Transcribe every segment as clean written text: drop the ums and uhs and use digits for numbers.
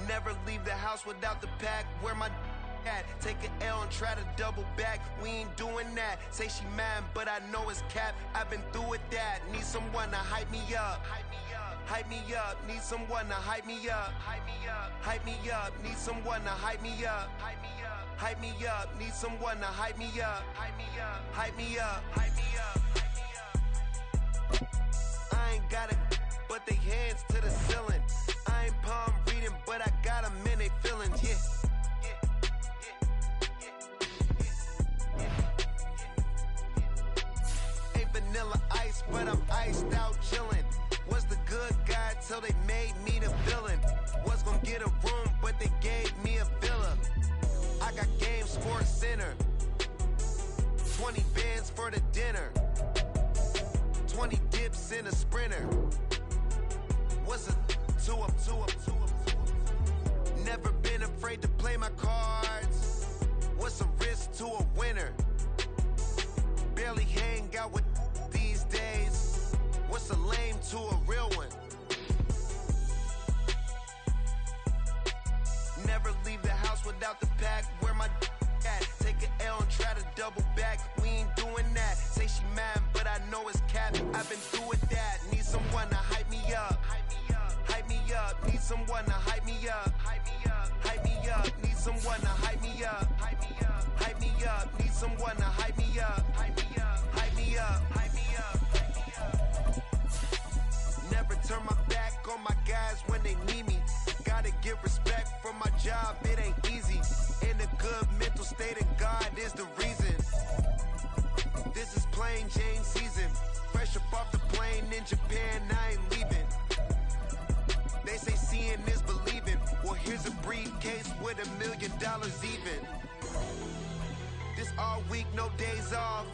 Never leave the house without the pack. Where my at? Take an L and try to double back. We ain't doing that. Say she mad, but I know it's cap. I've been through with that. Need someone to hype me up. Hype me up. Need someone to hype me up. Hype me up. Need someone to hype me up. Hype me up. Need someone to hype me up. Hype me up. I ain't got it, but they hands to the ceiling. I ain't palm reading, but I got them in they feelings. Yeah. Vanilla ice, but I'm iced out chillin'. Was the good guy till they made me the villain. Was gonna get a room, but they gave me a villa. I got game Sports Center. 20 bands for the dinner. 20 dips in a sprinter. What's a two up? Never been afraid to play my cards. What's a risk to a winner? Barely hang out with these days. What's a lame to a real one? Never leave the house without the pack. Where my at? Take an L and try to double back. We ain't doing that. Say she mad, but I know it's cap. I've been through with that. Need someone to hype me up. Hype me up. Need someone to hype me up. Hype me up. Need someone to hype me up. Hype me up. Need someone to hype me up. Hype me up. Never turn my back on my guys when they need me. Gotta get respect from my job, it ain't easy. In a good mental state of God is the reason. This is plain Jane season. Fresh up off the plane in Japan, I ain't leaving. They say seeing is believing. Well, here's a briefcase with $1 million even. This all week, no days off.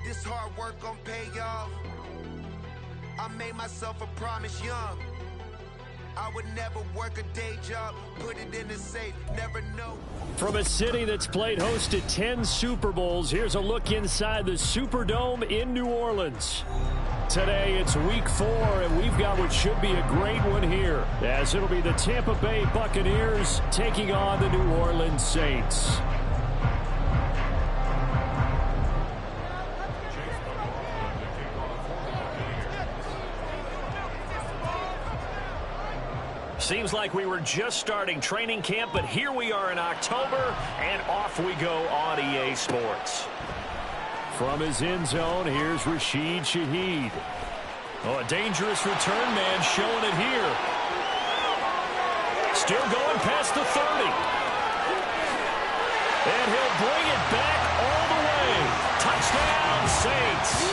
This hard work gon' pay off. I made myself a promise young. I would never work a day job, put it in the safe, never know. From a city that's played host to 10 Super Bowls, here's a look inside the Superdome in New Orleans. Today it's week 4, and we've got what should be a great one here, as it'll be the Tampa Bay Buccaneers taking on the New Orleans Saints. Seems like we were just starting training camp, but here we are in October, and off we go on EA Sports. From his end zone, here's Rashid Shaheed. Oh, a dangerous return man showing it here. Still going past the 30. And he'll bring it back all the way. Touchdown, Saints.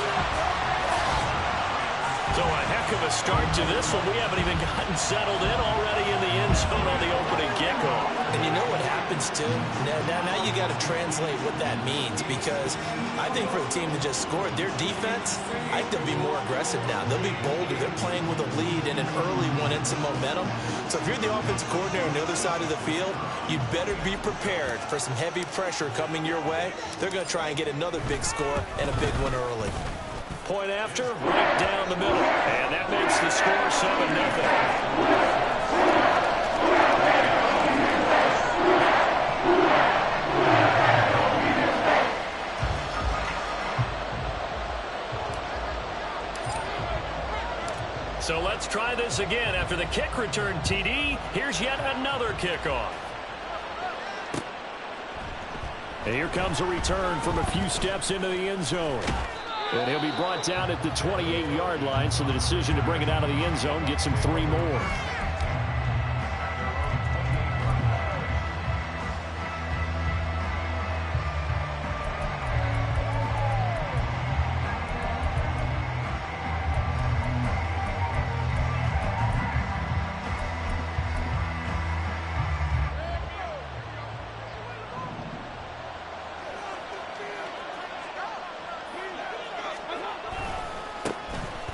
So a heck of a start to this one. We haven't even gotten settled in already in the end zone on the opening kickoff. And you know what happens, too? Now you got to translate what that means, because I think for the team that just scored, their defense, I think they'll be more aggressive now. They'll be bolder. They're playing with a lead and an early one and some momentum. So if you're the offensive coordinator on the other side of the field, you better be prepared for some heavy pressure coming your way. They're going to try and get another big score and a big one early. Point after, right down the middle. And that makes the score 7-0. So let's try this again. After the kick return TD, here's yet another kickoff. And here comes a return from a few steps into the end zone. And he'll be brought down at the 28-yard line, so the decision to bring it out of the end zone gets him 3 more.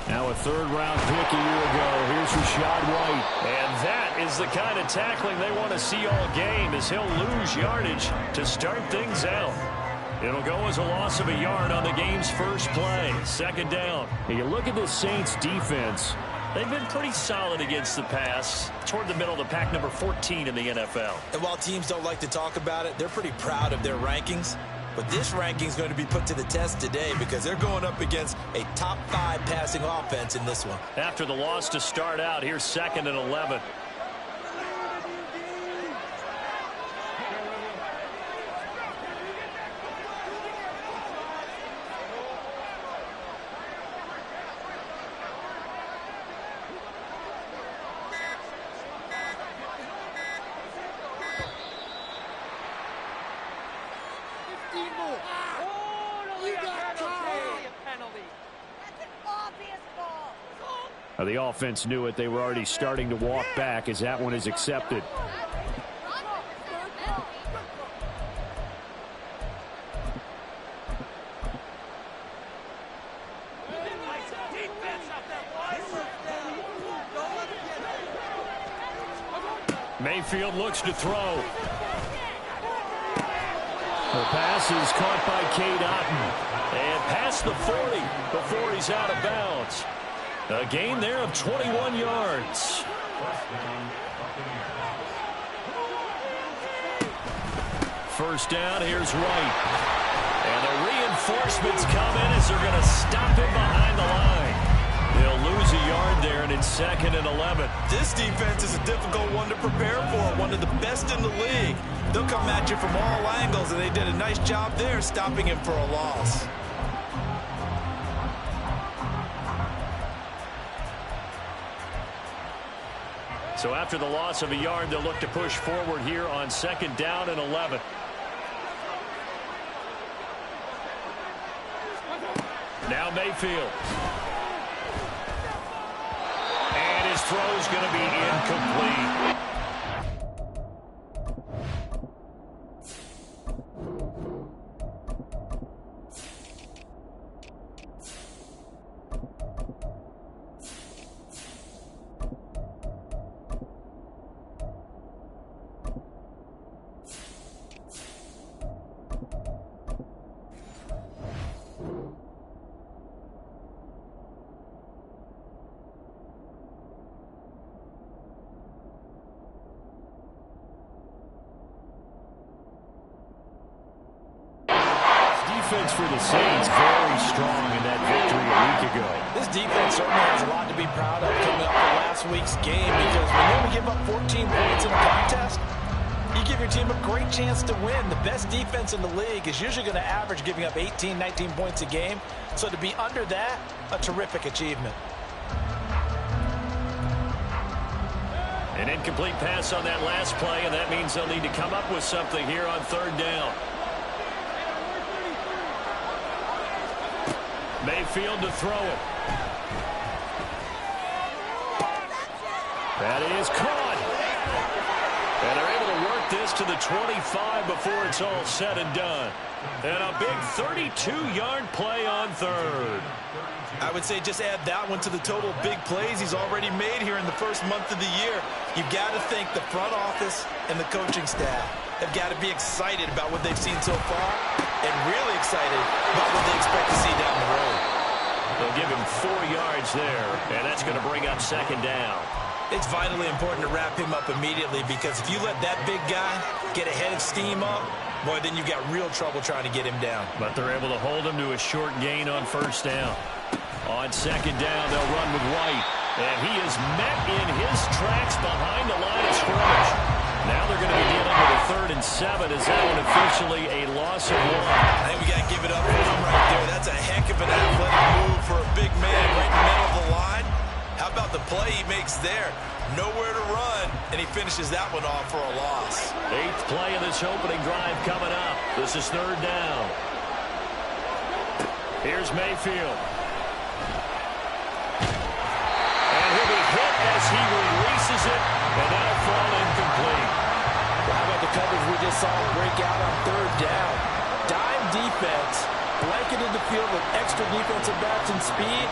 Now a third-round pick a year ago. Here's Rashad White. And that is the kind of tackling they want to see all game, as he'll lose yardage to start things out. It'll go as a loss of a yard on the game's first play. Second down. You look at the Saints defense. They've been pretty solid against the pass, toward the middle of the pack, number 14 in the NFL. And while teams don't like to talk about it, they're pretty proud of their rankings. But this ranking is going to be put to the test today because they're going up against a top 5 passing offense in this one. After the loss to start out, here's 2nd and 11. The offense knew it. They were already starting to walk back as that one is accepted. Mayfield looks to throw. The pass is caught by Cade Otton. And past the 40 before he's out of bounds. A gain there of 21 yards. First down, here's White. And the reinforcements come in as they're going to stop him behind the line. They'll lose a yard there, and it's 2nd and 11. This defense is a difficult one to prepare for, one of the best in the league. They'll come at you from all angles, and they did a nice job there stopping him for a loss. So after the loss of a yard, they'll look to push forward here on 2nd down and 11. Now Mayfield. And his throw's going to be incomplete. Defense for the Saints very strong in that victory a week ago. This defense certainly has a lot to be proud of coming up for last week's game because when you only give up 14 points in a contest, you give your team a great chance to win. The best defense in the league is usually going to average giving up 18, 19 points a game. So to be under that, a terrific achievement. An incomplete pass on that last play, and that means they'll need to come up with something here on 3rd down. Mayfield to throw it. That is caught. And they're able to work this to the 25 before it's all said and done. And a big 32-yard play on 3rd. I would say just add that one to the total big plays he's already made here in the first month of the year. You've got to think the front office and the coaching staff have got to be excited about what they've seen so far and really excited about what they expect to see down the road. They'll give him 4 yards there, and that's going to bring up 2nd down. It's vitally important to wrap him up immediately because if you let that big guy get a head of steam up, boy, then you've got real trouble trying to get him down. But they're able to hold him to a short gain on 1st down. On 2nd down, they'll run with White. And he is met in his tracks behind the line of scrimmage. Now they're going to be dealing with a 3rd and 7 as that one officially a loss of 1. I think we got to give it up for him right there. That's a heck of an athletic move for a big man right in the middle of the line. How about the play he makes there? Nowhere to run, and he finishes that one off for a loss. 8th play of this opening drive coming up. This is 3rd down. Here's Mayfield. And he'll be hit as he releases it, and that'll fall incomplete. How about the coverage we just saw break out on 3rd down? Dime defense, blanketed the field with extra defensive backs and speed,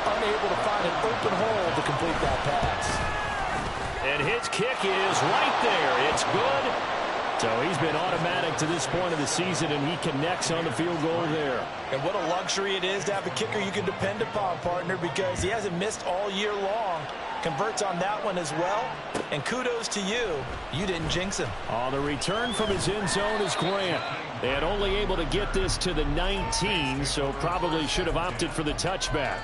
unable to find an open hole to complete that pass. And his kick is right there. It's good. So he's been automatic to this point of the season, and he connects on the field goal there. And what a luxury it is to have a kicker you can depend upon, partner, because he hasn't missed all year long. Converts on that one as well. And kudos to you. You didn't jinx him. On the return from his end zone is Grant. And only able to get this to the 19, so probably should have opted for the touchback.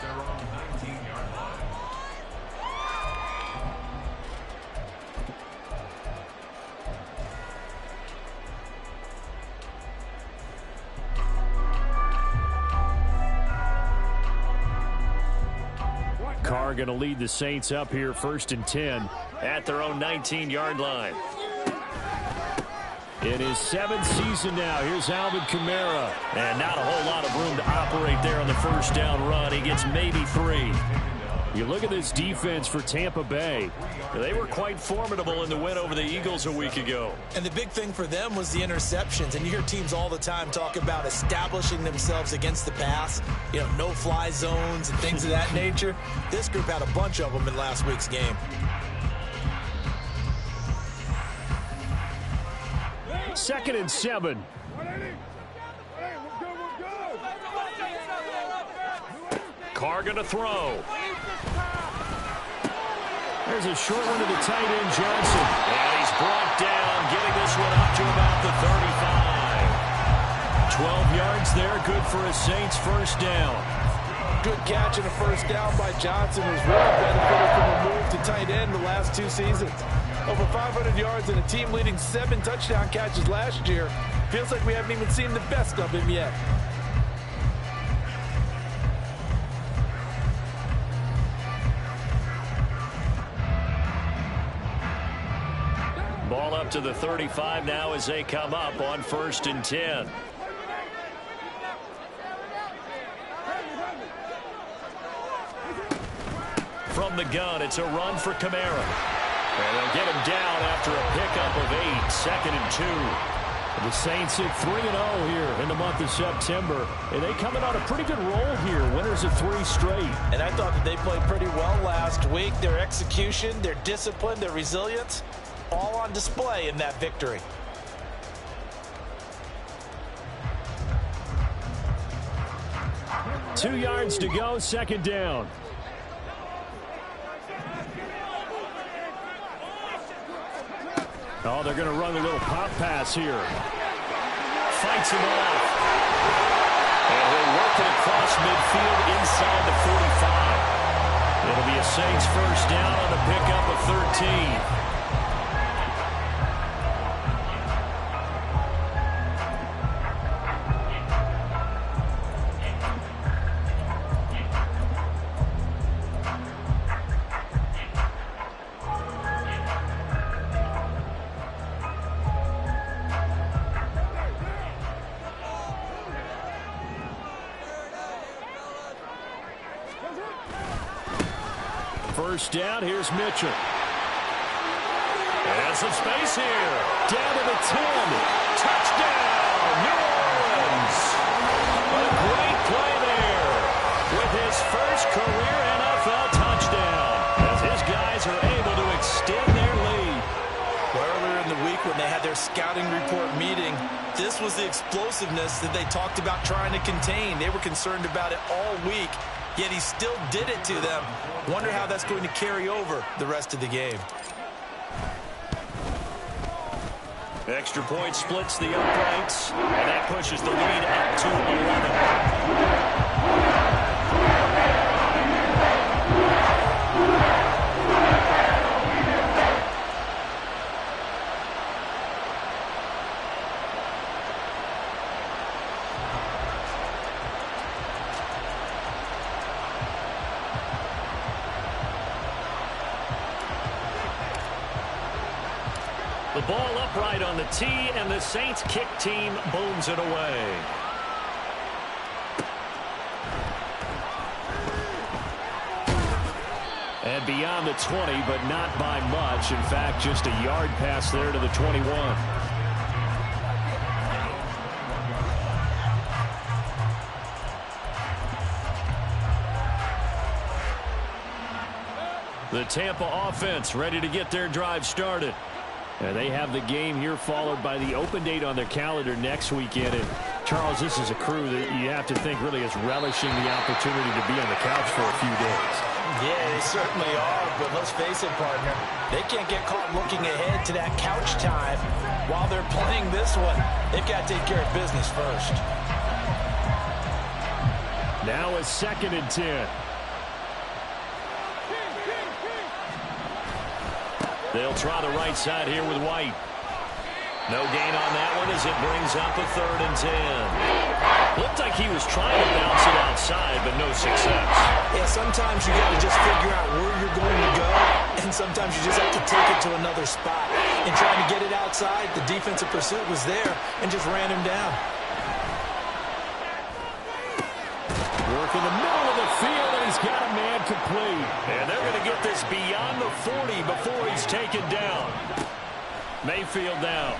Carr going to lead the Saints up here 1st and 10 at their own 19-yard line. In his 7th season now, here's Alvin Kamara. And not a whole lot of room to operate there on the first down run. He gets maybe 3. You look at this defense for Tampa Bay. They were quite formidable in the win over the Eagles a week ago. And the big thing for them was the interceptions. And you hear teams all the time talk about establishing themselves against the pass. You know, no-fly zones and things of that nature. This group had a bunch of them in last week's game. Second and 7. Carr going to throw. There's a short one to the tight end, Johnson. And he's brought down, getting this one up to about the 35. 12 yards there, good for a Saints first down. Good catch and a first down by Johnson, who's really benefited from a move to tight end the last 2 seasons. Over 500 yards and a team-leading 7 touchdown catches last year. Feels like we haven't even seen the best of him yet. Ball up to the 35 now as they come up on 1st and 10. From the gun, it's a run for Kamara. And they'll get him down after a pickup of 8, 2nd and 2. The Saints at 3-0 here in the month of September. And they coming on a pretty good roll here. Winners of 3 straight. And I thought that they played pretty well last week. Their execution, their discipline, their resilience, all on display in that victory. Two yards to go, 2nd down. Oh, they're going to run a little pop pass here. Fights him off. And he'll work it across midfield inside the 45. It'll be a Saints first down on the pickup of 13. First down, here's Mitchell. And some space here. Down to the 10. Touchdown, New Orleans. A great play there with his first career NFL touchdown as his guys are able to extend their lead. Well, earlier in the week when they had their scouting report meeting, this was the explosiveness that they talked about trying to contain. They were concerned about it all week. Yet he still did it to them. Wonder how that's going to carry over the rest of the game. Extra point splits the uprights, and that pushes the lead up to 11. The ball upright on the tee, and the Saints kick team booms it away. And beyond the 20, but not by much. In fact, just a yard pass there to the 21. The Tampa offense ready to get their drive started. And they have the game here followed by the open date on their calendar next weekend. And Charles, this is a crew that you have to think really is relishing the opportunity to be on the couch for a few days. Yeah, they certainly are, but let's face it, partner. They can't get caught looking ahead to that couch time while they're playing this one. They've got to take care of business first. Now a 2nd and 10. They'll try the right side here with White. No gain on that one as it brings up a 3rd and 10. Looked like he was trying to bounce it outside, but no success. Yeah, sometimes you got to just figure out where you're going to go, and sometimes you just have to take it to another spot. And trying to get it outside, the defensive pursuit was there and just ran him down. Work in the middle of the field, and he's got a man complete. And they're going to get this beyond the 40 before he's taken down. Mayfield down.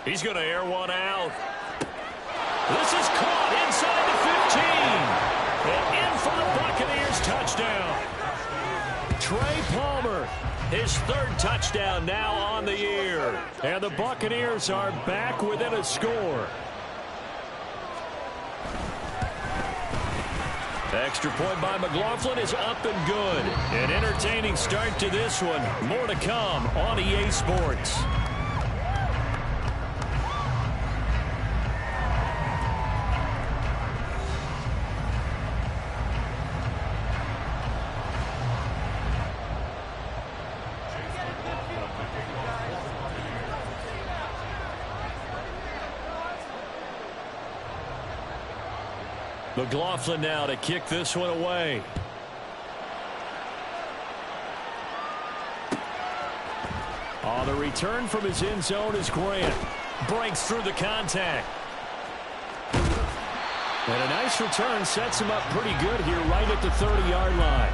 He's going to air one out. This is caught inside the 15. And in for the Buccaneers touchdown. Trey Palmer, his 3rd touchdown now on the year. And the Buccaneers are back within a score. Extra point by McLaughlin is up and good. An entertaining start to this one. More to come on EA Sports. McLaughlin now to kick this one away. On the return from his end zone is Grant. Breaks through the contact. And a nice return sets him up pretty good here right at the 30-yard line.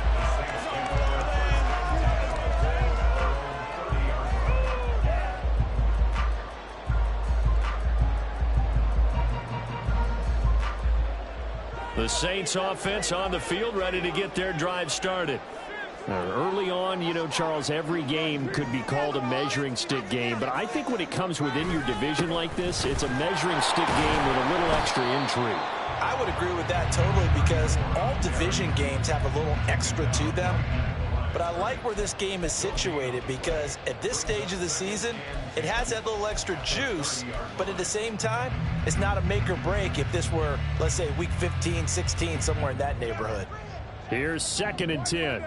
The Saints offense on the field, ready to get their drive started. Early on, you know, Charles, every game could be called a measuring stick game. But I think when it comes within your division like this, it's a measuring stick game with a little extra intrigue. I would agree with that totally because all division games have a little extra to them. But I like where this game is situated because at this stage of the season, it has that little extra juice, but at the same time, it's not a make or break if this were, let's say, week 15, 16, somewhere in that neighborhood. Here's 2nd and 10.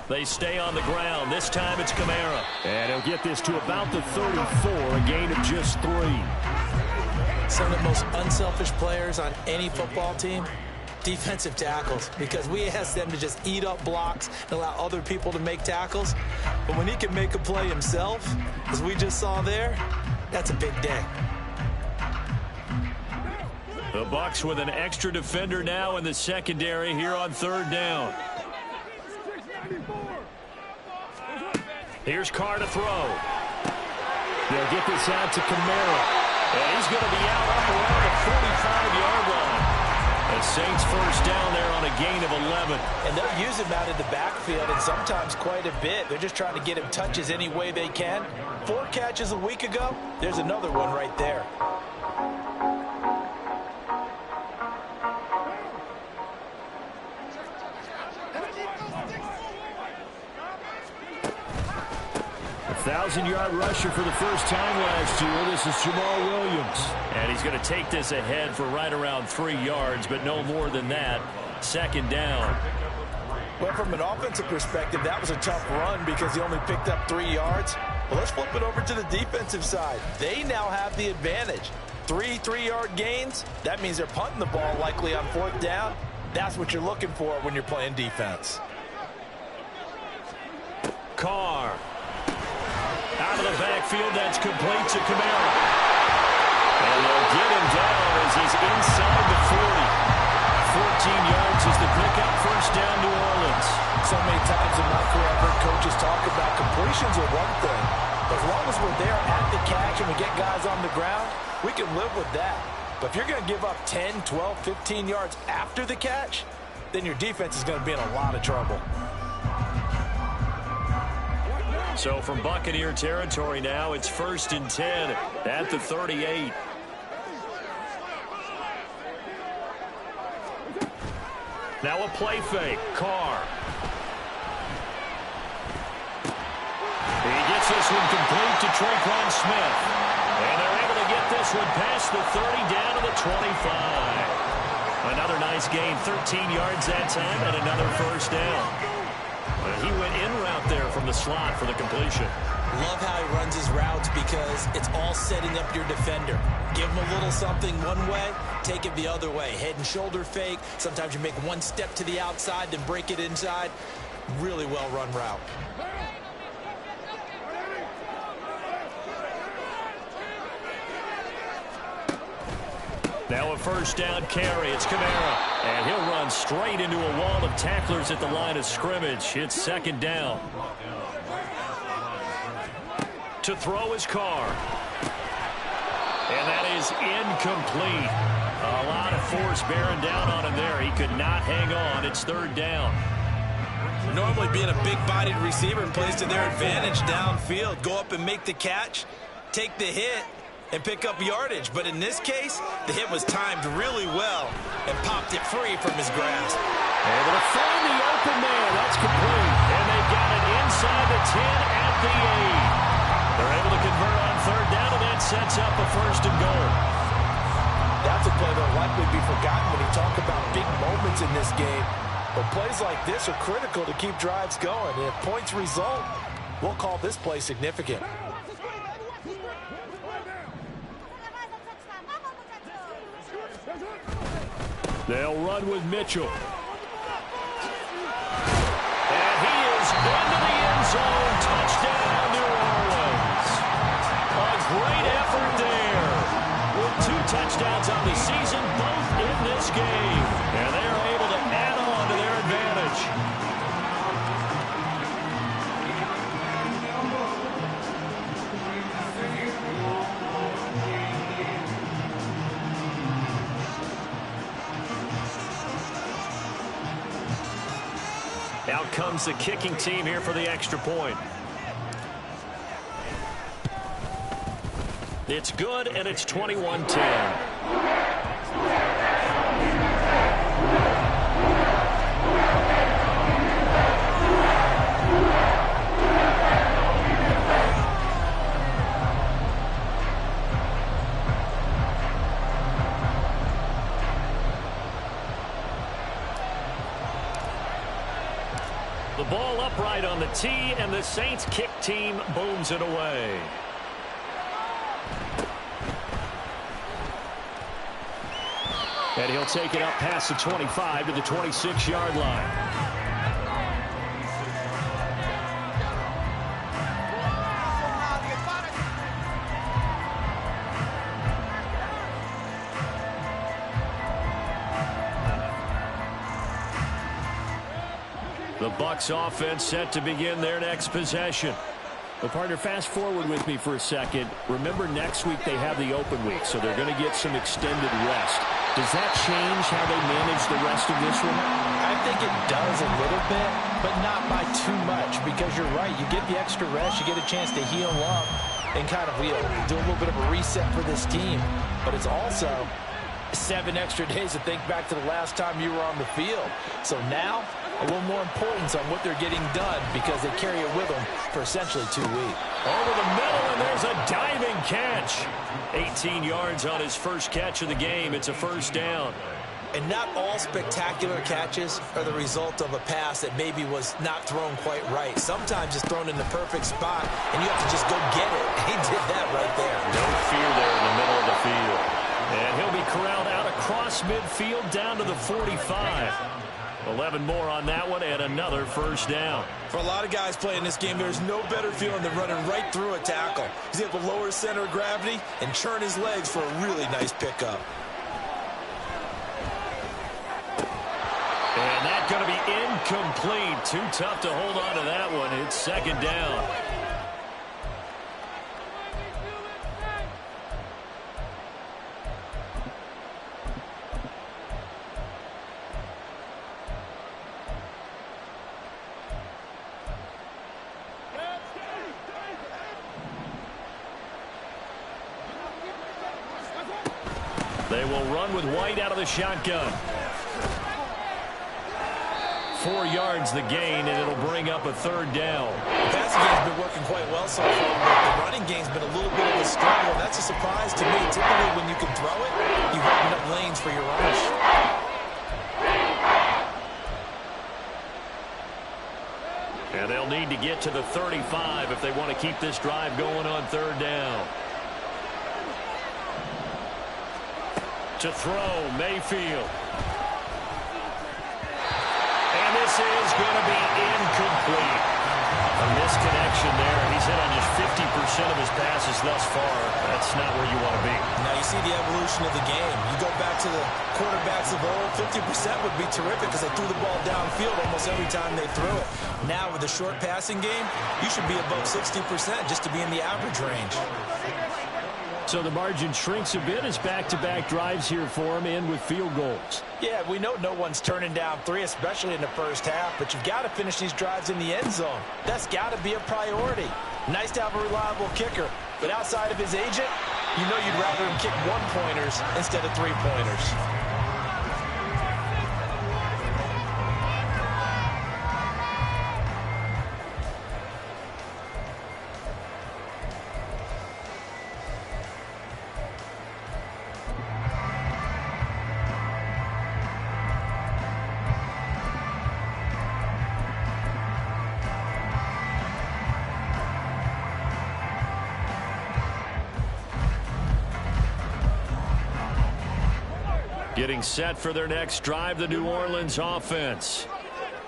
They stay on the ground. This time it's Kamara. And he'll get this to about the 34, a gain of just 3. Some of the most unselfish players on any football team, defensive tackles, because we ask them to just eat up blocks and allow other people to make tackles. But when he can make a play himself, as we just saw there, that's a big day. The Bucs with an extra defender now in the secondary here on 3rd down. Here's Carr to throw. They'll get this out to Kamara. And he's going to be out up around the 45-yard line. The Saints first down there on a gain of 11. And they'll use him out in the backfield and sometimes quite a bit. They're just trying to get him touches any way they can. 4 catches a week ago. There's another one right there. A 1,000-yard rusher for the first time last year. This is Jamal Williams. And he's going to take this ahead for right around 3 yards, but no more than that. 2nd down. Well, from an offensive perspective, that was a tough run because he only picked up 3 yards. Well, let's flip it over to the defensive side. They now have the advantage. 3 3-yard gains. That means they're punting the ball likely on 4th down. That's what you're looking for when you're playing defense. Carr. Out of the backfield, that's complete to Kamara. And they'll get him down as he's inside the 40. 14 yards is the pickup, first down New Orleans. So many times in my career I've heard coaches talk about completions are one thing. As long as we're there at the catch and we get guys on the ground, we can live with that. But if you're going to give up 10, 12, 15 yards after the catch, then your defense is going to be in a lot of trouble. So from Buccaneer territory now, it's 1st and 10 at the 38. Now a play fake. Carr. He gets this one complete to Tre'Quan Smith. And they're able to get this one past the 30 down to the 25. Another nice gain, 13 yards that time, and another first down. He went in route there from the slot for the completion. Love how he runs his routes because it's all setting up your defender. Give him a little something one way, take it the other way. Head and shoulder fake. Sometimes you make one step to the outside, then break it inside. Really well run route. Now a first down carry. It's Kamara. And he'll run straight into a wall of tacklers at the line of scrimmage. It's 2nd down. To throw his Carr. And that is incomplete. A lot of force bearing down on him there. He could not hang on. It's 3rd down. Normally being a big-bodied receiver plays to their advantage downfield. Go up and make the catch, take the hit, and pick up yardage. But in this case, the hit was timed really well and popped it free from his grasp. Able to find the open man. That's complete. And they've got it inside the 10 at the 8. They're able to convert on 3rd down, and that sets up a 1st and goal. That's a play that'll likely be forgotten when you talk about big moments in this game. But plays like this are critical to keep drives going. And if points result, we'll call this play significant. They'll run with Mitchell. And he is into the end zone. Touchdown, New Orleans. A great effort there. With 2 touchdowns on the season, both in this game. And they're able to add on to their advantage. Out comes the kicking team here for the extra point. It's good, and it's 21-10. The ball upright on the tee, and the Saints kick team booms it away. And he'll take it up past the 25 to the 26-yard line. The Bucs offense set to begin their next possession. Well, partner, fast forward with me for a second. Remember, next week they have the open week, so they're going to get some extended rest. Does that change how they manage the rest of this one? I think it does a little bit, but not by too much, because you're right. You get the extra rest, you get a chance to heal up and kind of do a little bit of a reset for this team. But it's also 7 extra days to think back to the last time you were on the field. So now, a little more importance on what they're getting done because they carry it with them for essentially 2 weeks. Over the middle, and there's a diving catch. 18 yards on his first catch of the game. It's a first down. And not all spectacular catches are the result of a pass that maybe was not thrown quite right. Sometimes it's thrown in the perfect spot, and you have to just go get it. He did that right there. No fear there in the middle of the field. And he'll be corralled out across midfield down to the 45. 11 more on that one, and another first down. For a lot of guys playing this game, there's no better feeling than running right through a tackle. He's able to lower his center of gravity and churn his legs for a really nice pickup. And that's going to be incomplete. Too tough to hold on to that one. It's second down. They will run with White out of the shotgun. 4 yards the gain, and it'll bring up a third down. The passing game's been working quite well so far, but the running game's been a little bit of a struggle. That's a surprise to me. Typically, when you can throw it, you open up lanes for your runners. And they'll need to get to the 35 if they want to keep this drive going on third down. To throw, Mayfield. And this is going to be incomplete. A misconnection there. He's hit on just 50% of his passes thus far. That's not where you want to be. Now you see the evolution of the game. You go back to the quarterbacks of old, 50% would be terrific because they threw the ball downfield almost every time they threw it. Now with the short passing game, you should be above 60% just to be in the average range. So the margin shrinks a bit as back-to-back drives here for him, and with field goals. Yeah, we know no one's turning down 3, especially in the first half, but you've got to finish these drives in the end zone. That's got to be a priority. Nice to have a reliable kicker, but outside of his agent, you know you'd rather him kick 1-pointers instead of 3-pointers. Getting set for their next drive, the New Orleans offense.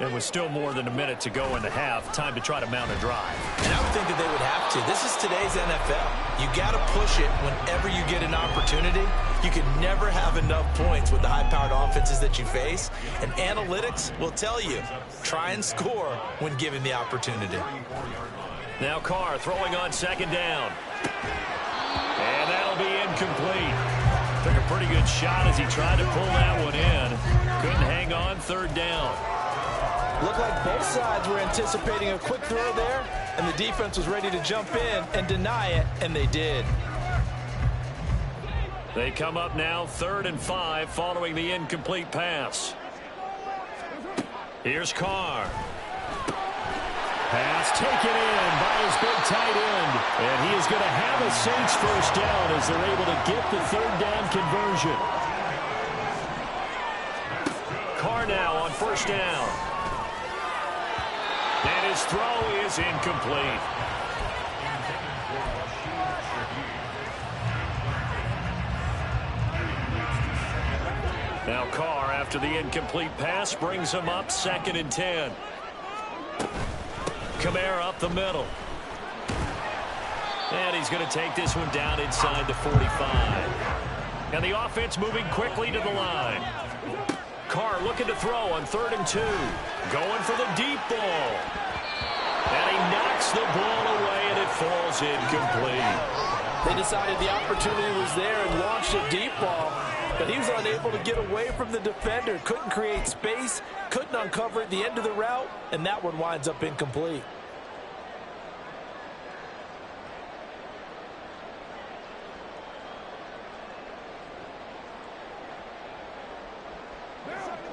And with still more than a minute to go in the half, time to try to mount a drive. And I would think that they would have to. This is today's NFL. You got to push it whenever you get an opportunity. You can never have enough points with the high-powered offenses that you face. And analytics will tell you, try and score when given the opportunity. Now Carr throwing on second down. And that'll be incomplete. Took a pretty good shot as he tried to pull that one in. Couldn't hang on third down. Looked like both sides were anticipating a quick throw there, and the defense was ready to jump in and deny it, and they did. They come up now 3rd and 5 following the incomplete pass. Here's Carr. Pass taken in by his big tight end. And he is going to have a Saints first down as they're able to get the third down conversion. Carr now on first down. And his throw is incomplete. Now Carr, after the incomplete pass, brings him up 2nd and 10. Kamara up the middle. And he's going to take this one down inside the 45. And the offense moving quickly to the line. Carr looking to throw on 3rd and 2. Going for the deep ball. And he knocks the ball away, and it falls incomplete. They decided the opportunity was there and launched a deep ball. But he was unable to get away from the defender. Couldn't create space. Couldn't uncover at the end of the route. And that one winds up incomplete.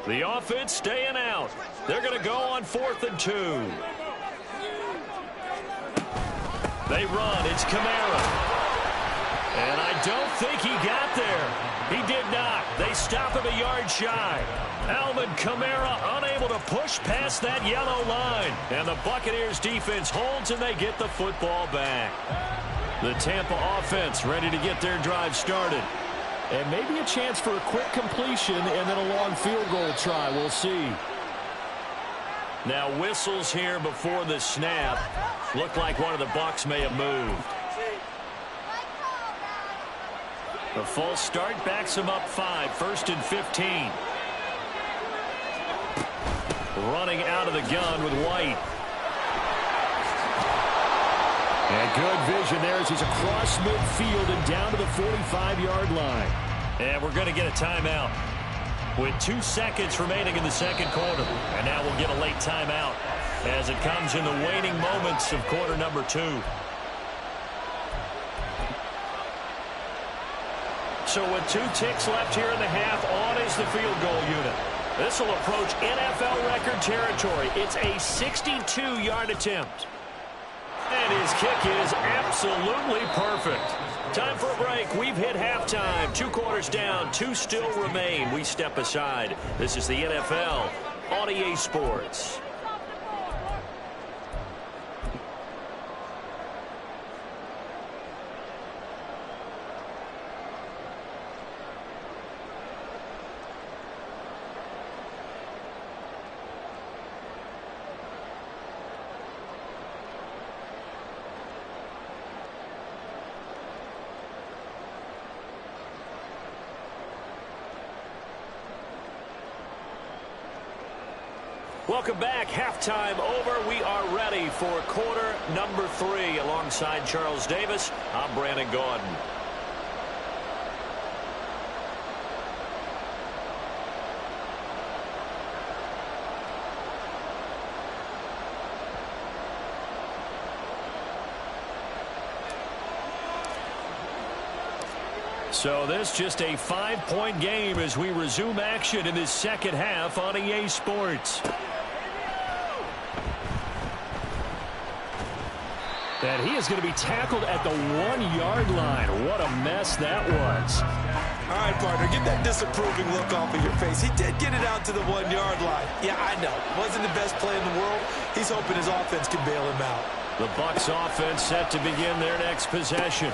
The offense staying out. They're going to go on 4th and 2. They run. It's Kamara. And I don't think he got there. He did not. They stop him a yard shy. Alvin Kamara unable to push past that yellow line. And the Buccaneers defense holds, and they get the football back. The Tampa offense ready to get their drive started. And maybe a chance for a quick completion and then a long field goal try. We'll see. Now whistles here before the snap. Looked like one of the Bucs may have moved. The false start backs him up 5, 1st and 15. Running out of the gun with White. And good vision there as he's across midfield and down to the 45-yard line. And we're going to get a timeout with 2 seconds remaining in the second quarter. And now we'll get a late timeout as it comes in the waning moments of quarter number 2. So with 2 ticks left here in the half, on is the field goal unit. This will approach NFL record territory. It's a 62-yard attempt. And his kick is absolutely perfect. Time for a break. We've hit halftime. 2 quarters down, 2 still remain. We step aside. This is the NFL on EA Sports. Welcome back. Halftime over. We are ready for quarter number 3. Alongside Charles Davis, I'm Brandon Gaudin. So this just a 5-point game as we resume action in this second half on EA Sports. And he is going to be tackled at the 1-yard line. What a mess that was. All right, partner, get that disapproving look off of your face. He did get it out to the 1-yard line. Yeah, I know. Wasn't the best play in the world. He's hoping his offense can bail him out. The Bucs offense set to begin their next possession.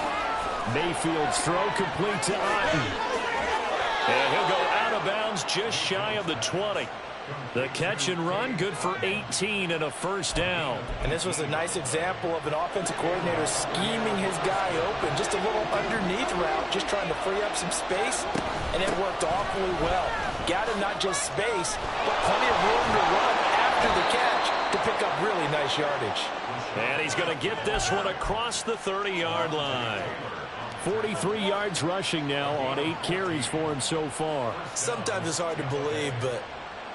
Mayfield's throw complete to Otten. And he'll go out of bounds just shy of the 20. The catch and run, good for 18 and a first down. And this was a nice example of an offensive coordinator scheming his guy open. Just a little underneath route, just trying to free up some space. And it worked awfully well. Got him not just space, but plenty of room to run after the catch to pick up really nice yardage. And he's going to get this one across the 30-yard line. 43 yards rushing now on 8 carries for him so far. Sometimes it's hard to believe, but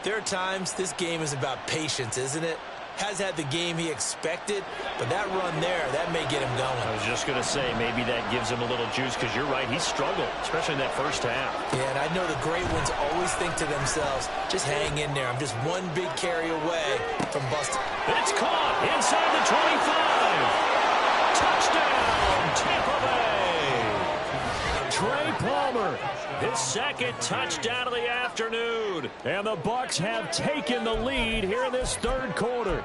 there are times this game is about patience, isn't it? Has had the game he expected, but that run there, that may get him going. I was just going to say, maybe that gives him a little juice, because you're right, he struggled, especially in that first half. Yeah, and I know the great ones always think to themselves, just hang in there. I'm just one big carry away from busting. It's caught inside the 25. Touchdown, Tampa Bay. Trey Palmer, his second touchdown of the afternoon. And the Bucs have taken the lead here in this third quarter.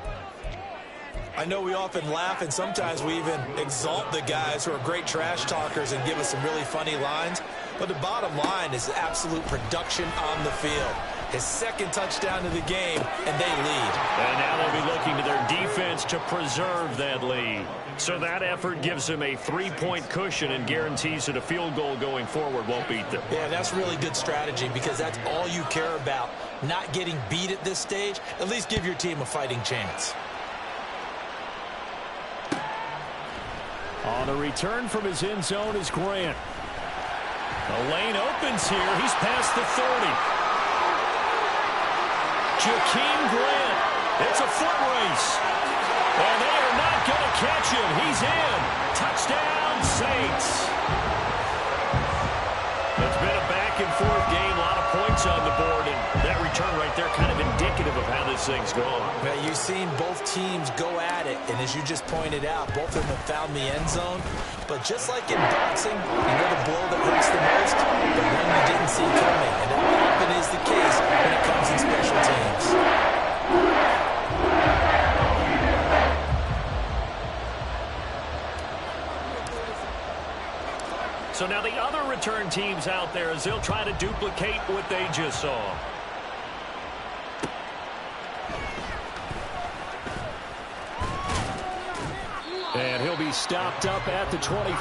I know we often laugh, and sometimes we even exalt the guys who are great trash talkers and give us some really funny lines. But the bottom line is absolute production on the field. His second touchdown of the game, and they lead. And now they'll be looking to their defense to preserve that lead. So that effort gives them a 3-point cushion and guarantees that a field goal going forward won't beat them. Yeah, that's really good strategy, because that's all you care about. Not getting beat at this stage. At least give your team a fighting chance. On the return from his end zone is Grant. The lane opens here. He's past the 30. Jakeem Grant. It's a foot race. And they are not going to catch him. He's in. Touchdown, Saints. It's been a back-and-forth game. A lot of points on the board. And that return right there kind of indicative of how this thing's going. Well, you've seen both teams go at it. And as you just pointed out, both of them have found the end zone. But just like in boxing, you know the blow that hurts the most? The one you didn't see coming. And that often is the case when it comes in special teams. So now the other return teams out there as they'll try to duplicate what they just saw. And he'll be stopped up at the 25.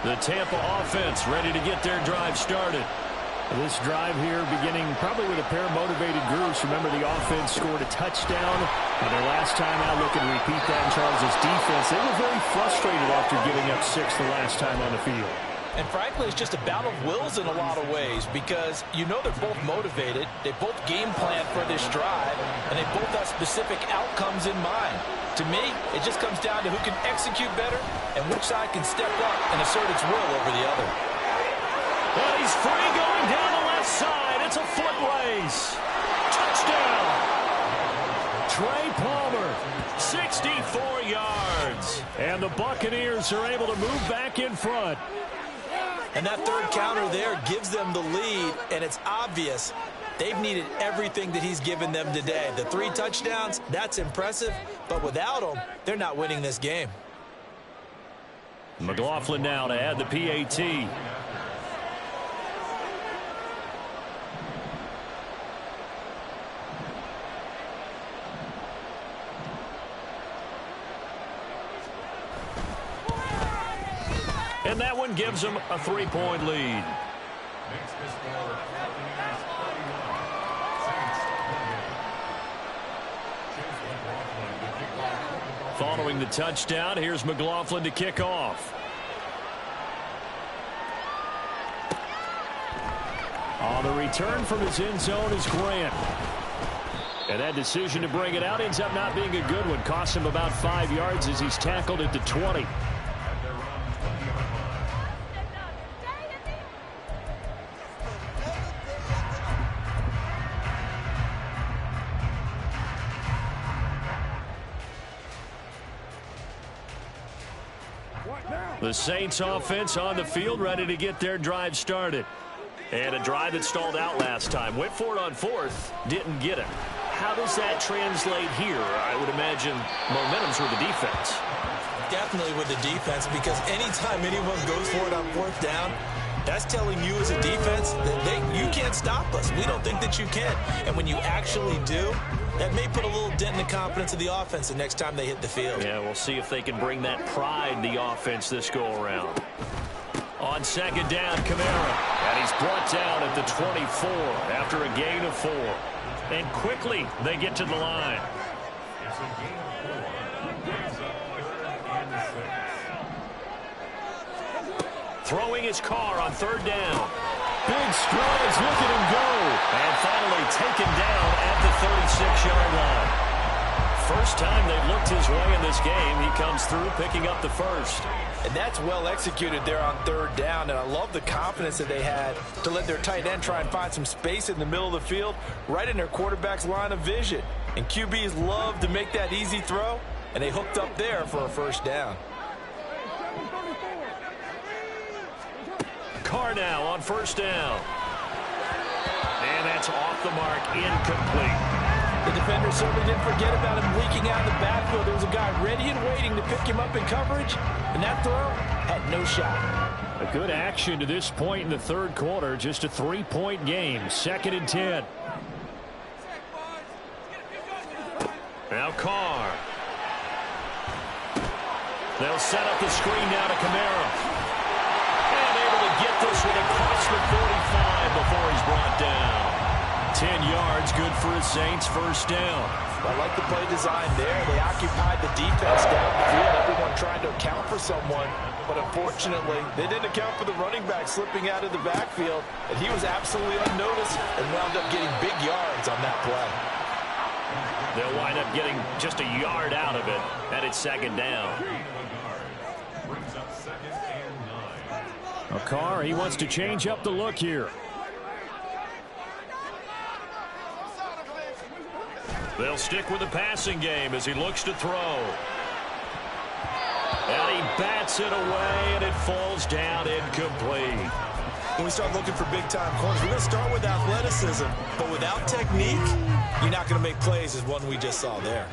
The Tampa offense ready to get their drive started. This drive here beginning probably with a pair of motivated groups. Remember, the offense scored a touchdown on their last time out. Looking to repeat that in Charles' defense. They were very frustrated after giving up 6 the last time on the field. And frankly, it's just a battle of wills in a lot of ways because you know they're both motivated. They both game plan for this drive, and they both have specific outcomes in mind. To me, it just comes down to who can execute better and which side can step up and assert its will over the other. Well, he's free going down the left side. It's a foot race. Touchdown. Trey Palmer, 64 yards. And the Buccaneers are able to move back in front. And that third counter there gives them the lead, and it's obvious they've needed everything that he's given them today. The 3 touchdowns, that's impressive, but without him, they're not winning this game. McLaughlin now to add the PAT. And that one gives them a 3-point lead. Following the touchdown, here's McLaughlin to kick off. On the return from his end zone is Grant. And that decision to bring it out ends up not being a good one. Costs him about 5 yards as he's tackled at the 20. The Saints offense on the field, ready to get their drive started. And a drive that stalled out last time. Went for it on 4th, didn't get it. How does that translate here? I would imagine momentum's with the defense. Definitely with the defense, because anytime anyone goes for it on 4th down, that's telling you as a defense that you can't stop us. We don't think that you can. And when you actually do, that may put a little dent in the confidence of the offense the next time they hit the field. Yeah, we'll see if they can bring that pride in the offense this go-around. On 2nd down, Kamara. And he's brought down at the 24 after a gain of 4. And quickly, they get to the line. Throwing his car on 3rd down. Big strides, look at him go. And finally taken down at the 36-yard line. First time they've looked his way in this game. He comes through picking up the first. And that's well executed there on 3rd down. And I love the confidence that they had to let their tight end try and find some space in the middle of the field, right in their quarterback's line of vision. And QBs love to make that easy throw, and they hooked up there for a 1st down. Carr now on 1st down. And that's off the mark, incomplete. The defender certainly didn't forget about him leaking out of the backfield. There was a guy ready and waiting to pick him up in coverage, and that throw had no shot. A good action to this point in the 3rd quarter. Just a 3-point game. 2nd and 10. Now Carr. They'll set up the screen now to Kamara. And able to get this one across the 45 before he's brought down. 10 yards, good for his Saints, 1st down. I like the play design there. They occupied the defense downfield, everyone trying to account for someone. But unfortunately, they didn't account for the running back slipping out of the backfield. And he was absolutely unnoticed and wound up getting big yards on that play. They'll wind up getting just a yard out of it, and it's 2nd down. Carr, he wants to change up the look here. They'll stick with the passing game as he looks to throw. And he bats it away, and it falls down incomplete. When we start looking for big-time corners, we're going to start with athleticism. But without technique, you're not going to make plays as one we just saw there.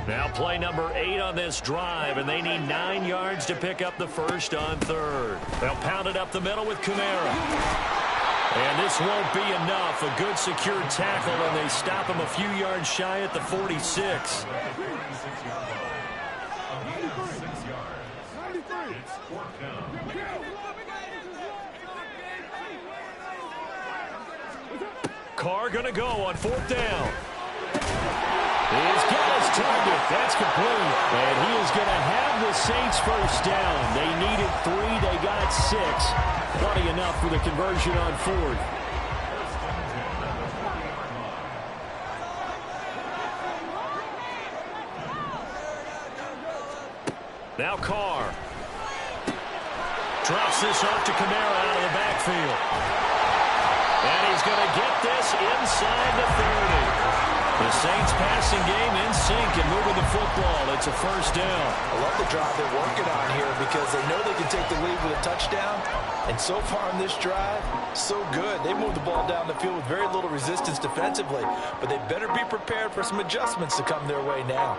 Now play number 8 on this drive, and they need 9 yards to pick up the first on 3rd. They'll pound it up the middle with Kamara. And this won't be enough. A good secure tackle, and they stop him a few yards shy at the 46. Carr going to go on 4th down. He's got his target. That's complete. And he is going to have the Saints first down. They needed 3. They got 6. Plenty enough for the conversion on 4th. Now Carr. Drops this off to Kamara out of the backfield. And he's going to get this inside the 30. The Saints passing game in sync and moving the football. It's a first down. I love the drive they're working on here because they know they can take the lead with a touchdown. And so far in this drive, so good. They moved the ball down the field with very little resistance defensively. But they better be prepared for some adjustments to come their way now.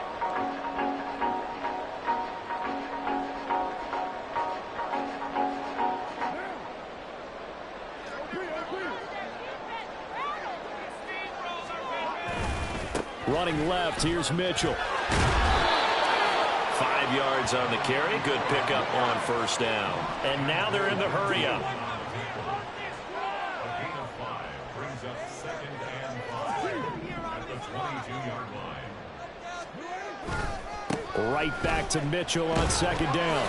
Running left, here's Mitchell. 5 yards on the carry. Good pickup on first down. And now they're in the hurry-up. Brings up 2nd and 5 at the 22-yard line. Right back to Mitchell on 2nd down.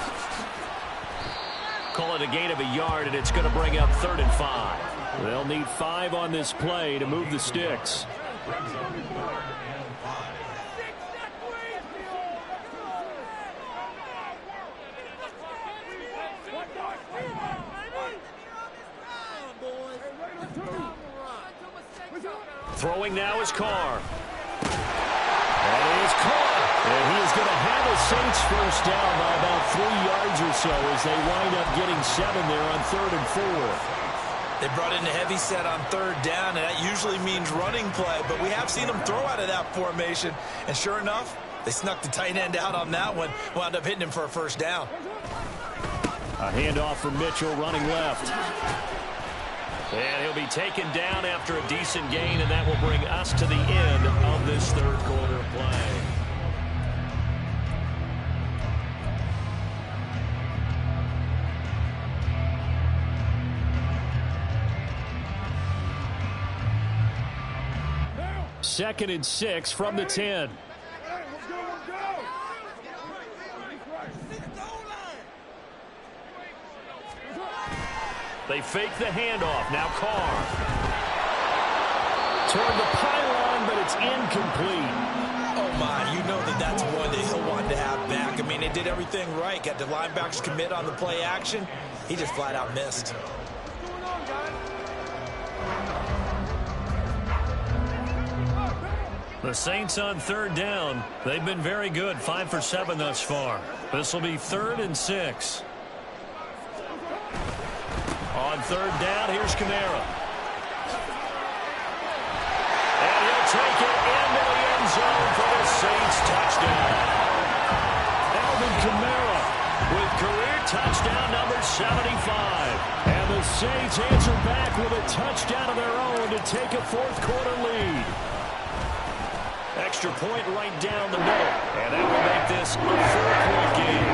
Call it a gain of a yard, and it's going to bring up 3rd and 5. They'll need 5 on this play to move the sticks. Throwing now is Carr. That is Carr. And he is going to have a Saints first down by about 3 yards or so as they wind up getting 7 there on 3rd and 4. They brought in a heavy set on 3rd down, and that usually means running play. But we have seen them throw out of that formation. And sure enough, they snuck the tight end out on that one. Wound up hitting him for a first down. A handoff from Mitchell running left. And he'll be taken down after a decent gain, and that will bring us to the end of this 3rd quarter play. Second and 6 from the 10. They fake the handoff. Now Carr. Toward the pylon, but it's incomplete. Oh, my. You know that's one that he'll want to have back. I mean, they did everything right. Got the linebackers commit on the play action. He just flat out missed. The Saints on 3rd down. They've been very good. 5 for 7 thus far. This will be 3rd and 6. On 3rd down, here's Kamara. And he'll take it into the end zone for the Saints touchdown. Alvin Kamara with career touchdown number 75. And the Saints answer back with a touchdown of their own to take a 4th quarter lead. Extra point right down the middle. And that will make this a 4-point game.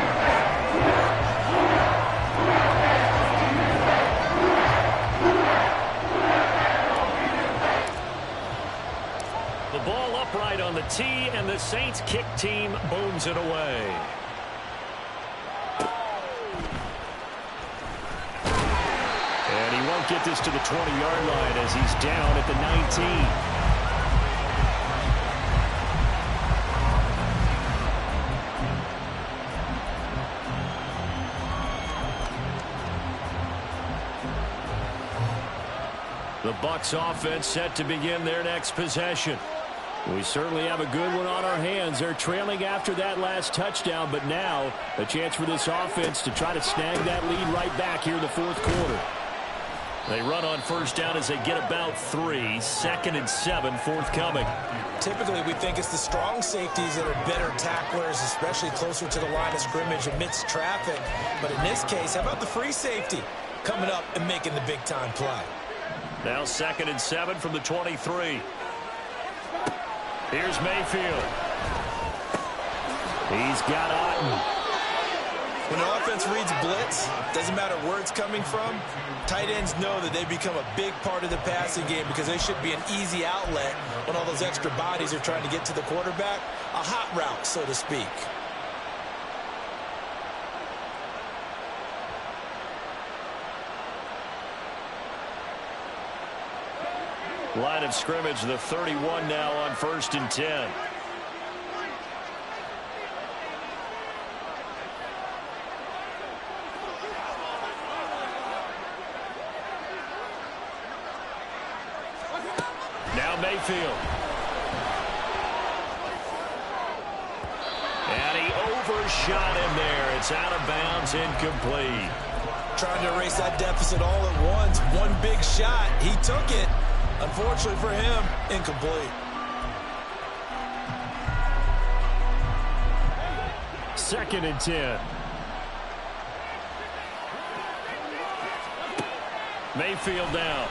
The ball upright on the tee, and the Saints kick team booms it away. And he won't get this to the 20-yard line as he's down at the 19. The Bucs offense set to begin their next possession. We certainly have a good one on our hands. They're trailing after that last touchdown, but now a chance for this offense to try to snag that lead right back here in the 4th quarter. They run on first down as they get about 3. 2nd and 7 forthcoming. Typically, we think it's the strong safeties that are better tacklers, especially closer to the line of scrimmage amidst traffic. But in this case, how about the free safety coming up and making the big-time play? Now 2nd and 7 from the 23. Here's Mayfield. He's got Otten. When the offense reads blitz, doesn't matter where it's coming from, tight ends know that they become a big part of the passing game because they should be an easy outlet when all those extra bodies are trying to get to the quarterback. A hot route, so to speak. Line of scrimmage, the 31 now on 1st and 10. Now Mayfield. And he overshot him there. It's out of bounds, incomplete. Trying to erase that deficit all at once. One big shot. He took it. Unfortunately for him, incomplete. Second and 10. Mayfield down.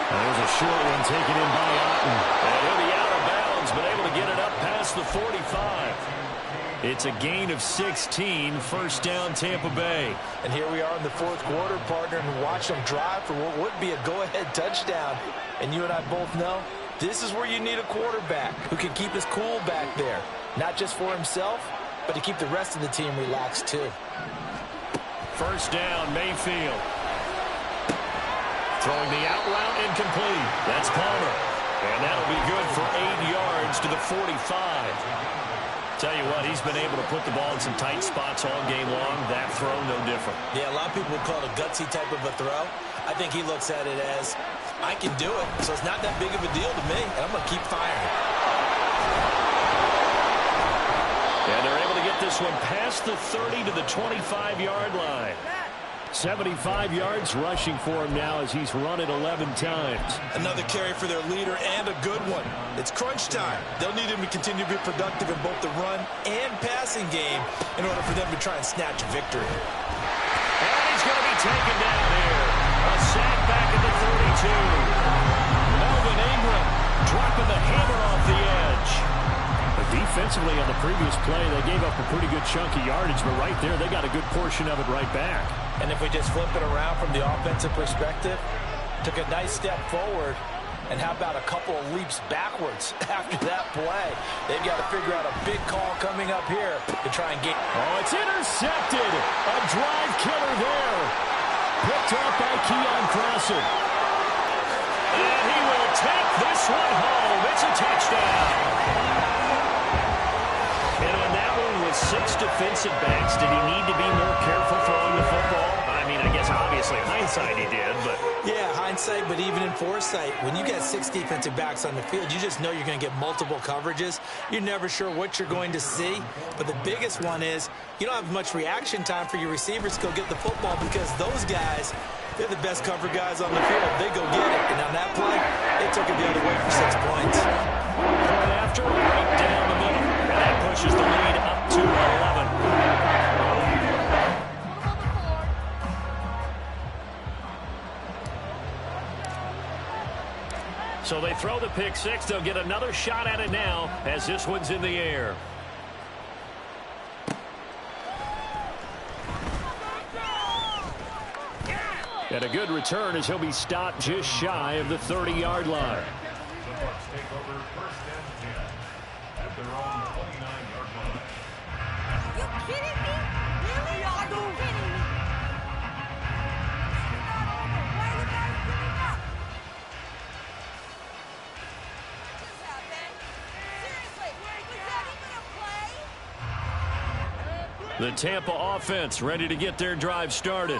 There's a short one taken in by Otten. And he'll be out of bounds, but able to get it up past the 45. It's a gain of 16, first down Tampa Bay. And here we are in the fourth quarter, partner, and watch them drive for what would be a go-ahead touchdown. And you and I both know this is where you need a quarterback who can keep his cool back there. Not just for himself, but to keep the rest of the team relaxed too. First down, Mayfield. Throwing the out route incomplete. That's Palmer. And that'll be good for 8 yards to the 45. Tell you what, he's been able to put the ball in some tight spots all game long. That throw, no different. Yeah, a lot of people would call it a gutsy type of a throw. I think he looks at it as, I can do it, so it's not that big of a deal to me, and I'm going to keep firing. And they're able to get this one past the 30 to the 25-yard line. 75 yards rushing for him now as he's run it 11 times. Another carry for their leader and a good one. It's crunch time. They'll need him to continue to be productive in both the run and passing game in order for them to try and snatch a victory. And he's going to be taken down here. A sack back at the 32. Melvin Ingram dropping the hammer off the edge. But defensively on the previous play, they gave up a pretty good chunk of yardage, but right there they got a good portion of it right back. And if we just flip it around from the offensive perspective, took a nice step forward, and how about a couple of leaps backwards after that play? They've got to figure out a big call coming up here to try and get... Oh, it's intercepted. A drive killer there. Picked up by Keon Crossen. And he will take this one home. It's a touchdown. And on that one with 6 defensive backs, did he need to be more careful throwing the football? I mean, I guess obviously hindsight he did, but... Yeah, hindsight, but even in foresight, when you got 6 defensive backs on the field, you just know you're going to get multiple coverages. You're never sure what you're going to see. But the biggest one is you don't have much reaction time for your receivers to go get the football because those guys, they're the best cover guys on the field. They go get it. And on that play, they took it the other way for 6 points. Point after, right down the middle. And that pushes the lead up to 11. So they throw the pick six. They'll get another shot at it now as this one's in the air. And a good return as he'll be stopped just shy of the 30-yard line. The Bucs take over 1st and 10 at their own 29-yard line. You kidding me? Really? Are you kidding me? Why you guys giving up? What's happened? Seriously, was that even a play? The Tampa offense ready to get their drive started.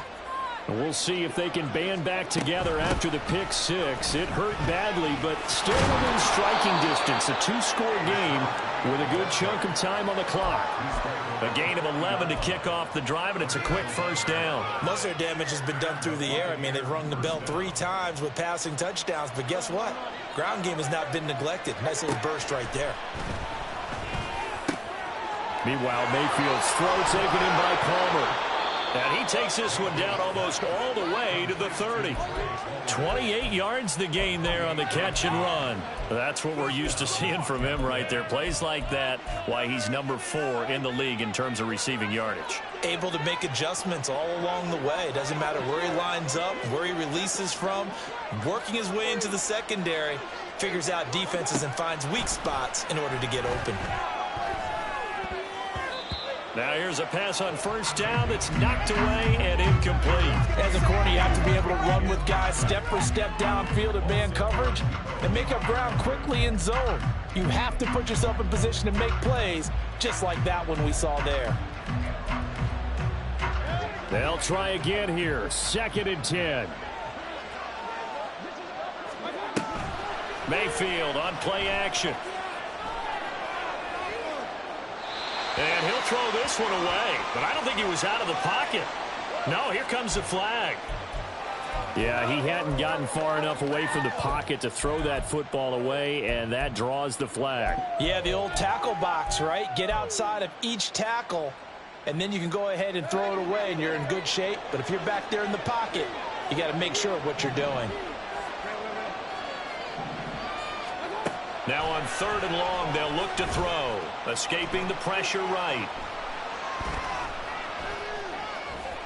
And we'll see if they can band back together after the pick six. It hurt badly, but still within striking distance. A 2-score game with a good chunk of time on the clock. A gain of 11 to kick off the drive, and it's a quick first down. Most of their damage has been done through the air. I mean, they've rung the bell 3 times with passing touchdowns, but guess what? Ground game has not been neglected. Nice little burst right there. Meanwhile, Mayfield's throw taken in by Palmer. And he takes this one down almost all the way to the 30. 28 yards the gain there on the catch and run. That's what we're used to seeing from him right there. Plays like that, why he's number 4 in the league in terms of receiving yardage. Able to make adjustments all along the way. Doesn't matter where he lines up, where he releases from. Working his way into the secondary. Figures out defenses and finds weak spots in order to get open. Now here's a pass on first down that's knocked away and incomplete. As a corner, you have to be able to run with guys step for step downfield in man coverage and make up ground quickly in zone. You have to put yourself in position to make plays, just like that one we saw there. They'll try again here. 2nd and 10. Mayfield on play action. And he'll throw this one away, but I don't think he was out of the pocket. No, here comes the flag. Yeah, he hadn't gotten far enough away from the pocket to throw that football away, and that draws the flag. Yeah, the old tackle box, right? Get outside of each tackle, and then you can go ahead and throw it away, and you're in good shape. But if you're back there in the pocket, you got to make sure of what you're doing. Now on 3rd and long, they'll look to throw. Escaping the pressure right.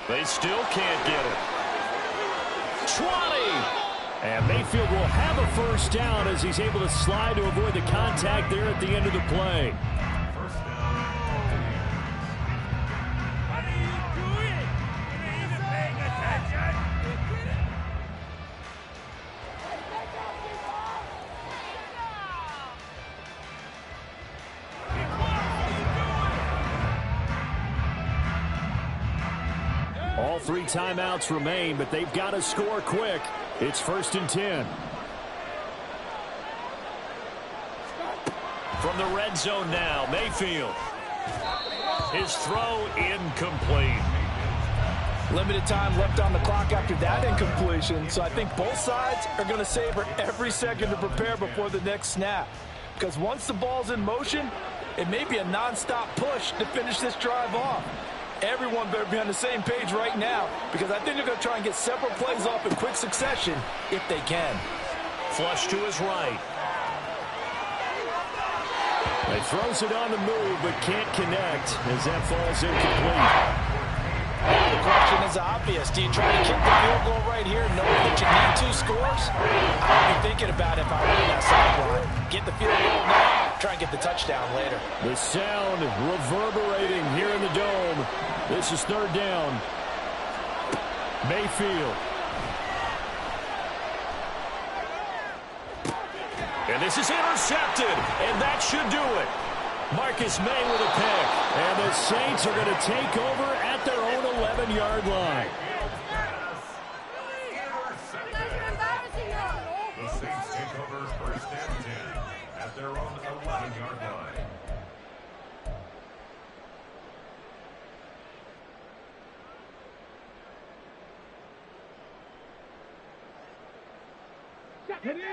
They still can't get it. 20! And Mayfield will have a first down as he's able to slide to avoid the contact there at the end of the play. All 3 timeouts remain, but they've got to score quick. It's 1st and 10. From the red zone now, Mayfield. His throw incomplete. Limited time left on the clock after that incompletion, so I think both sides are going to savor every second to prepare before the next snap. Because once the ball's in motion, it may be a nonstop push to finish this drive off. Everyone better be on the same page right now, because I think they're going to try and get several plays off in quick succession if they can. Flush to his right. He throws it on the move, but can't connect as that falls incomplete. The question is obvious. Do you try to kick the field goal right here knowing that you need 2 scores? I'd be thinking about it if I were on that sideline. Get the field goal now, try and get the touchdown later. The sound reverberating here in the dome. This is 3rd down. Mayfield. And this is intercepted, and that should do it. Marcus May with a pick, and the Saints are going to take over at their own 11-yard line. The Saints take over 1st and 10 at their own 11-yard line.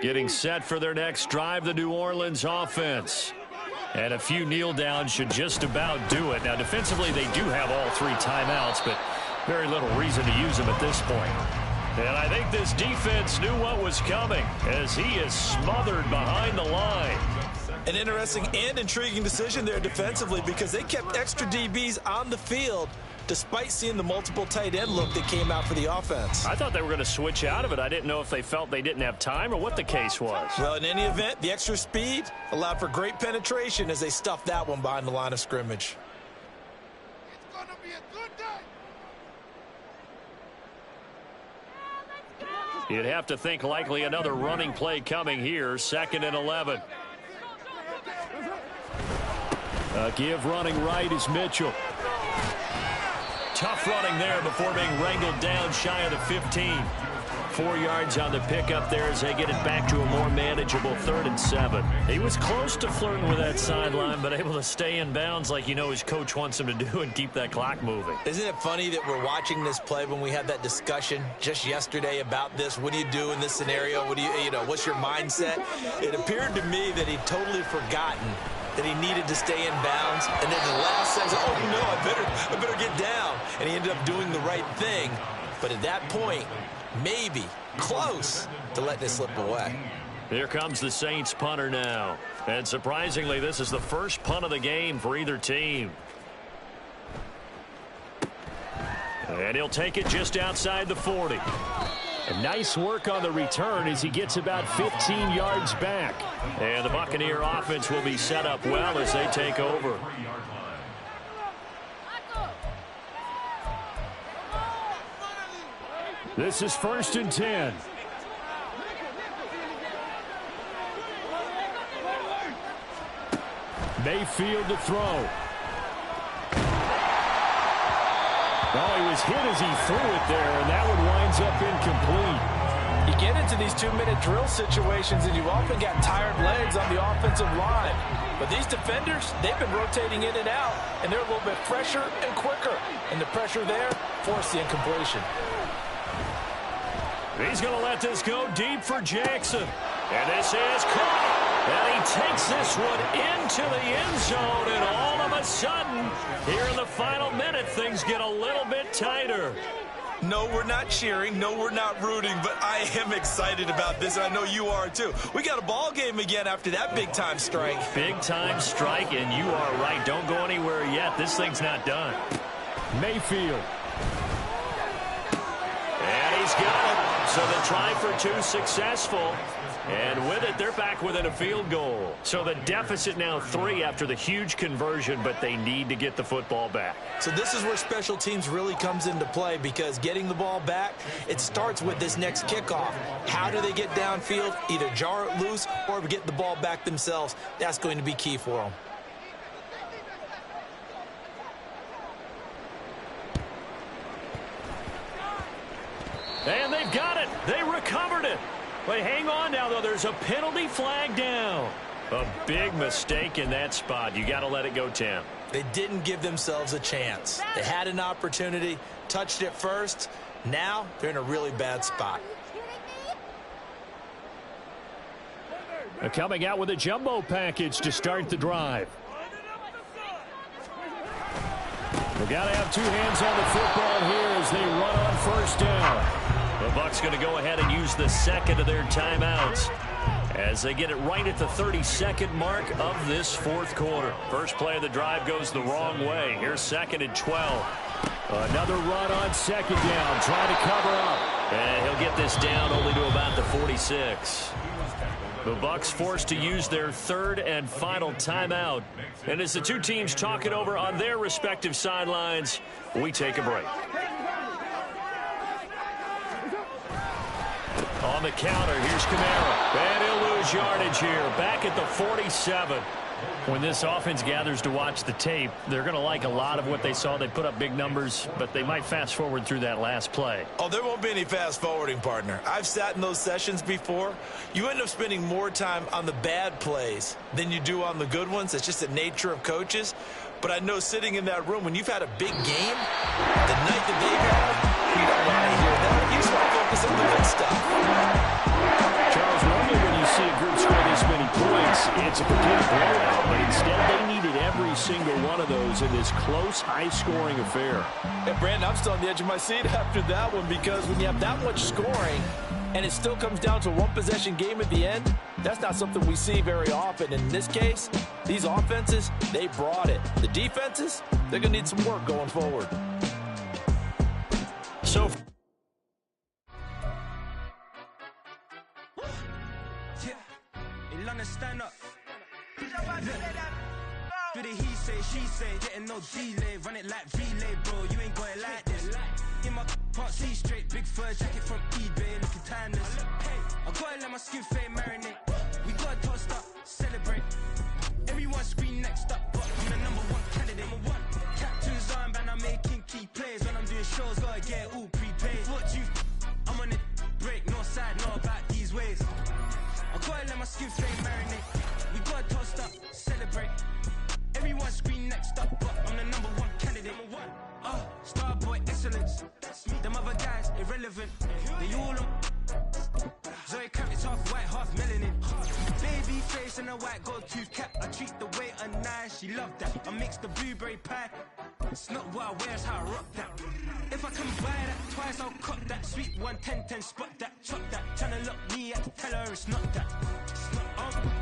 Getting set for their next drive, the New Orleans offense. And a few kneel downs should just about do it. Now, defensively, they do have all 3 timeouts, but very little reason to use them at this point. And I think this defense knew what was coming as he is smothered behind the line. An interesting and intriguing decision there defensively, because they kept extra DBs on the field despite seeing the multiple tight end look that came out for the offense. I thought they were going to switch out of it. I didn't know if they felt they didn't have time or what the case was. Well, in any event, the extra speed allowed for great penetration as they stuffed that one behind the line of scrimmage. It's gonna be a good day. You'd have to think likely another running play coming here. 2nd and 11. Give running right is Mitchell. Tough running there before being wrangled down shy of the 15. 4 yards on the pickup there as they get it back to a more manageable 3rd and 7. He was close to flirting with that sideline, but able to stay in bounds like you know his coach wants him to do and keep that clock moving. Isn't it funny that we're watching this play when we had that discussion just yesterday about this? What do you do in this scenario? What do you know, what's your mindset? It appeared to me that he'd totally forgotten that he needed to stay in bounds, and then the last second, oh no, I better get down, and he ended up doing the right thing. But at that point, maybe close to letting it slip away. Here comes the Saints punter now, and surprisingly, this is the first punt of the game for either team. And he'll take it just outside the 40. And nice work on the return as he gets about 15 yards back. And the Buccaneer offense will be set up well as they take over. This is 1st and 10. Mayfield to throw. Oh, he was hit as he threw it there, and that one winds up incomplete. You get into these 2-minute drill situations, and you often got tired legs on the offensive line. But these defenders, they've been rotating in and out, and they're a little bit fresher and quicker. And the pressure there forced the incompletion. He's going to let this go deep for Jackson. And this is caught. And he takes this one into the end zone, and all of a sudden, here in the final minute, things get a little bit tighter. No, we're not cheering. No, we're not rooting, but I am excited about this, and I know you are too. We got a ball game again after that big-time strike. Big-time strike, and you are right. Don't go anywhere yet. This thing's not done. Mayfield. And he's got it. So the try for 2 successful. And with it, they're back within a field goal. So the deficit now 3 after the huge conversion, but they need to get the football back. So this is where special teams really comes into play, because getting the ball back, it starts with this next kickoff. How do they get downfield? Either jar it loose or get the ball back themselves. That's going to be key for them. And they've got it. They recovered it. But hang on now, though. There's a penalty flag down. A big mistake in that spot. You got to let it go, Tim. They didn't give themselves a chance. They had an opportunity, touched it first. Now they're in a really bad spot. Coming out with a jumbo package to start the drive. We've got to have 2 hands on the football here as they run on 1st down. The Bucs going to go ahead and use the second of their timeouts as they get it right at the 32nd mark of this 4th quarter. First play of the drive goes the wrong way. Here's 2nd and 12. Another run on 2nd down, trying to cover up. And he'll get this down only to about the 46. The Bucs forced to use their 3rd and final timeout. And as the 2 teams talk it over on their respective sidelines, we take a break. On the counter, here's Kamara. And he'll lose yardage here, back at the 47. When this offense gathers to watch the tape, they're going to like a lot of what they saw. They put up big numbers, but they might fast forward through that last play. Oh, there won't be any fast forwarding, partner. I've sat in those sessions before. You end up spending more time on the bad plays than you do on the good ones. It's just the nature of coaches. But I know sitting in that room, when you've had a big game, the night that they've had, you don't want to hear that. You just want to focus on the good stuff. Charles, normally when you see a group score this many points, it's a complete blowout. But instead, they needed every single one of those in this close, high-scoring affair. And, Brandon, I'm still on the edge of my seat after that one, because when you have that much scoring and it still comes down to a one-possession game at the end, that's not something we see very often. In this case, these offenses, they brought it. The defenses, they're going to need some work going forward. So stand up. Do the he say, she say, getting no delay, run it like relay, bro. You ain't got it like this. In my can't see straight, big fur jacket from eBay, looking timeless. I gotta let my skin fade marinate. We gotta toast up, celebrate. Everyone scream next up, but I'm the #1 candidate. Captain's armband, I'm making key plays. When I'm doing shows, gotta get it all prepaid. What you? I'm on it, break, no side, know about these ways. I gotta let my skin fade marinate. We gotta toast up, celebrate. Everyone scream next up, but I'm the #1 candidate. Starboy excellence. Them other guys irrelevant. They all on. Zoe Kravitz half white, half melanin. Baby face and a white gold tooth cap. I treat the waiter nice, she loved that. I mix the blueberry pie. It's not what I wear, it's how I rock that. If I can buy that twice, I'll cut that. Sweet 110, spot that, chop that. Tryna lock me up, tell her it's not that.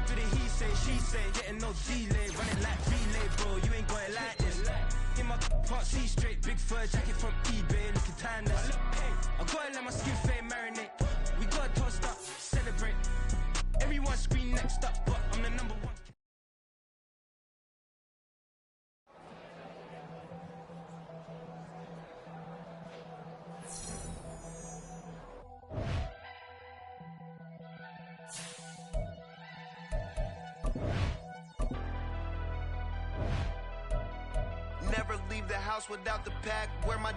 Do the he say, she say, getting no delay. Run it like relay, bro, you ain't got it like this. In my part C straight, big fur jacket from eBay, looking timeless. I gotta let my skin fade marinate. We gotta toast up, celebrate. Everyone scream next up, but I'm the #1. leave the house without the pack. Where my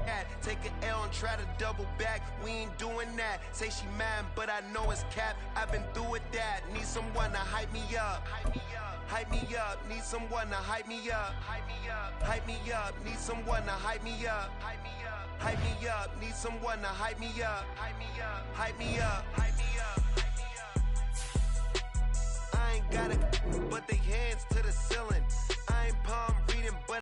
at? Take an L and try to double back. We ain't doing that. Say she mad, but I know it's cap. I've been through with that. Need someone to hype me up. Hype me up. Need someone to hype me up. Hype me up. Hype me up. Need someone to hype me up. Hype me up. Hype me up. Need someone to hype me up. Hype me up. Hype me up.